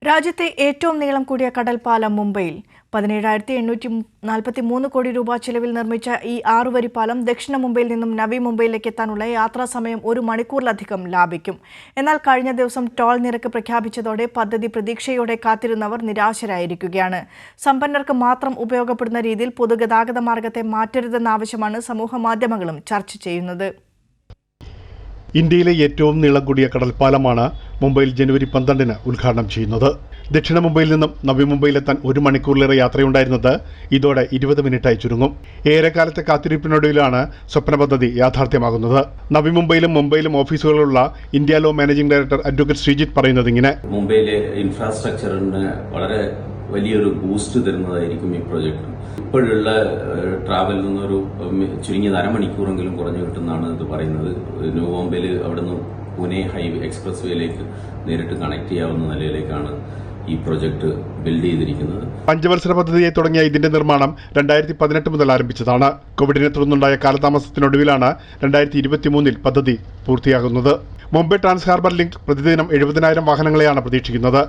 രാജ്യത്തെ ഏറ്റവും നീളം കൂടിയ കടൽപ്പാലം മുംബൈയിൽ 17,843 കോടി രൂപ ചെലവിൽ നിർമ്മിച്ച ഈ 6-വരി പാലം ദക്ഷിണ മുംബൈയിൽ നിന്നും നവി മുംബൈയിലേക്ക് എത്താനുള്ള യാത്രാ സമയം 1 മണിക്കൂറിലധികം ലാഭിക്കും. എന്നാൽ കഴിഞ്ഞ ദിവസം ടോൾ നിരക്ക് പ്രഖ്യാപിച്ചതോടെ പദ്ധതി പ്രതീക്ഷയോടെ കാത്തിരുന്നവർ നിരാശരായിരിക്കുകയാണ്. സമ്പന്നർക്ക് മാത്രം ഉപയോഗപ്പെടുന്ന രീതിയിൽ പൊതുഗതാഗത മാർഗത്തെ മാറ്റരുതെന്ന ആവശ്യമാണ് സമൂഹമാധ്യമങ്ങളും ചർച്ച ചെയ്യുന്നത്. ഇന്ത്യയിലെ ഏറ്റവും നീളം കൂടിയ കടൽപ്പാലമാണ് മുംബൈയിൽ ജനുവരി 12-ന് ഉദ്ഘാടനം ചെയ്യുന്നത്. ദക്ഷിണ മുംബൈയിൽ നിന്നും നവി മുംബൈയിലെത്താൻ 1 മണിക്കൂറിലേറെ യാത്രയുണ്ടായിരുന്നത് ഇതോടെ 20 മിനിറ്റായി ചുരുങ്ങും. ഏറെക്കാലത്തെ കാത്തിരിപ്പിനൊടുവിലാണ് സ്വപ്ന പദ്ധതി യാഥാർത്ഥ്യമാകുന്നത്. നവി മുംബൈയിലും മുംബൈയിലും ഓഫീസുകളുള്ള India law managing director advocate Sreejith പറയുന്നത് ഇങ്ങനെ: മുംബൈയിലെ ഇൻഫ്രാസ്ട്രക്ചറിന് വളരെ വലിയൊരു ബൂസ്റ്റ് തരുന്നതായിരിക്കും ഈ പ്രൊജക്ട്. ഇപ്പോഴുള്ള ട്രാവലിൽ നിന്നൊരു ചുരുങ്ങിയത് അരമണിക്കൂറെങ്കിലും കുറഞ്ഞു കിട്ടുന്നതാണ് ഇത് പറയുന്നത്. ന്യൂ മുംബൈയിൽ അവിടുന്ന് പൂനെ ഹൈവേ എക്സ്പ്രസ് വേയിലേക്ക് നേരിട്ട് കണക്ട് ചെയ്യാവുന്ന നിലയിലേക്കാണ് ഈ പ്രൊജക്ട് ബിൽഡ് ചെയ്തിരിക്കുന്നത്. 5 വത്സര പദ്ധതിയായി തുടങ്ങിയ ഇതിന്റെ നിർമ്മാണം 2018 മുതൽ ആരംഭിച്ചതാണ്. കോവിഡിനെ തുടർന്നുണ്ടായ കാലതാമസത്തിനൊടുവിലാണ് 2023-ൽ പദ്ധതി പൂർത്തിയാകുന്നത്. മുംബൈ ട്രാൻസ് ഹാർബർ ലിങ്ക് പ്രതിദിനം 70,000 വാഹനങ്ങളെയാണ് പ്രതീക്ഷിക്കുന്നത്.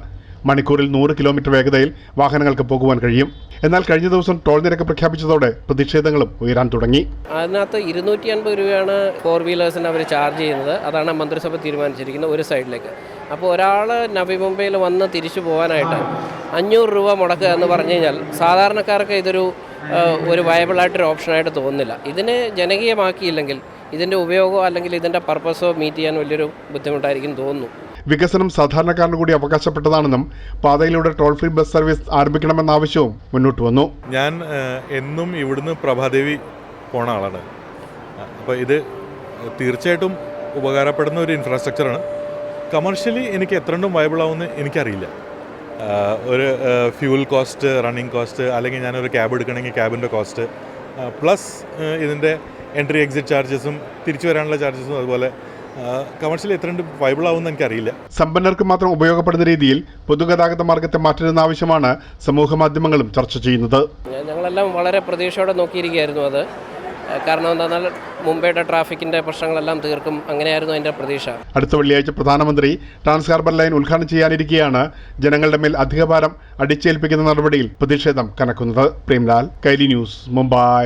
മണിക്കൂറിൽ 100 കിലോമീറ്റർ വേഗതയിൽ വാഹനങ്ങൾക്ക് പോകുവാൻ കഴിയും. എന്നാൽ കഴിഞ്ഞ ദിവസം ടോൾ നിരക്ക് പ്രഖ്യാപിച്ചതോടെ പ്രതിഷേധങ്ങളും ഉയരാൻ തുടങ്ങി. അതിനകത്ത് 250 രൂപയാണ് 4 വീലേഴ്സിന് അവർ ചാർജ് ചെയ്യുന്നത്. അതാണ് മന്ത്രിസഭ തീരുമാനിച്ചിരിക്കുന്നത് ഒരു സൈഡിലേക്ക്. അപ്പോൾ ഒരാൾ നവി മുംബൈയിൽ വന്ന് തിരിച്ചു പോകാനായിട്ട് 500 രൂപ മുടക്കുക എന്ന് പറഞ്ഞു കഴിഞ്ഞാൽ സാധാരണക്കാർക്ക് ഇതൊരു വയബിളായിട്ടൊരു ഓപ്ഷനായിട്ട് തോന്നുന്നില്ല. ഇതിനെ ജനകീയമാക്കിയില്ലെങ്കിൽ ഇതിൻ്റെ ഉപയോഗമോ അല്ലെങ്കിൽ ഇതിൻ്റെ പർപ്പസോ മീറ്റ് ചെയ്യാൻ വലിയൊരു ബുദ്ധിമുട്ടായിരിക്കും തോന്നുന്നു. വികസനം സാധാരണക്കാരന് കൂടി അവകാശപ്പെട്ടതാണെന്നും പാതയിലൂടെ ടോൾ ഫ്രീ ബസ് സർവീസ് ആരംഭിക്കണമെന്ന ആവശ്യവും മുന്നോട്ട് വന്നു. ഞാൻ എന്നും ഇവിടുന്ന് പ്രഭാദേവി പോണ ആളാണ്. അപ്പോൾ ഇത് തീർച്ചയായിട്ടും ഉപകാരപ്പെടുന്ന ഒരു ഇൻഫ്രാസ്ട്രക്ചറാണ്. കമേഴ്ഷ്യലി എനിക്ക് എത്രണ്ടും വയബിൾ ആവുമെന്ന് എനിക്കറിയില്ല. ഒരു ഫ്യൂൽ കോസ്റ്റ്, റണ്ണിങ് കോസ്റ്റ്, അല്ലെങ്കിൽ ഞാനൊരു ക്യാബ് എടുക്കണമെങ്കിൽ ക്യാബിൻ്റെ കോസ്റ്റ്, പ്ലസ് ഇതിൻ്റെ എൻട്രി എക്സിറ്റ് ചാർജസും തിരിച്ചു വരാനുള്ള ചാർജസും, അതുപോലെ കമേഴ്ഷ്യലി എത്രണ്ട് വൈബിൾ ആവുമെന്ന് എനിക്കറിയില്ല. സമ്പന്നർക്ക് മാത്രം ഉപയോഗപ്പെടുന്ന രീതിയിൽ പൊതുഗതാഗത മാർഗത്തെ മാറ്റരുന്ന ആവശ്യമാണ് സമൂഹ മാധ്യമങ്ങളും ചർച്ച ചെയ്യുന്നത്. ഞങ്ങളെല്ലാം വളരെ പ്രതീക്ഷയോടെ നോക്കിയിരിക്കുകയായിരുന്നു അത്. കാരണം എന്താണെന്നാൽ മുംബൈയുടെ ട്രാഫിക്കിന്റെ പ്രശ്നങ്ങളെല്ലാം തീർക്കും, അങ്ങനെയായിരുന്നു അതിന്റെ പ്രതീക്ഷ. അടുത്ത വെള്ളിയാഴ്ച പ്രധാനമന്ത്രി ട്രാൻസ് ഹാർബർ ലൈൻ ഉദ്ഘാടനം ചെയ്യാനിരിക്കെയാണ് ജനങ്ങളുടെ മേൽ അധികഭാരം അടിച്ചേൽപ്പിക്കുന്ന നടപടിയിൽ പ്രതിഷേധം കനക്കുന്നത്. പ്രേംലാൽ, കൈലി ന്യൂസ്, മുംബൈ.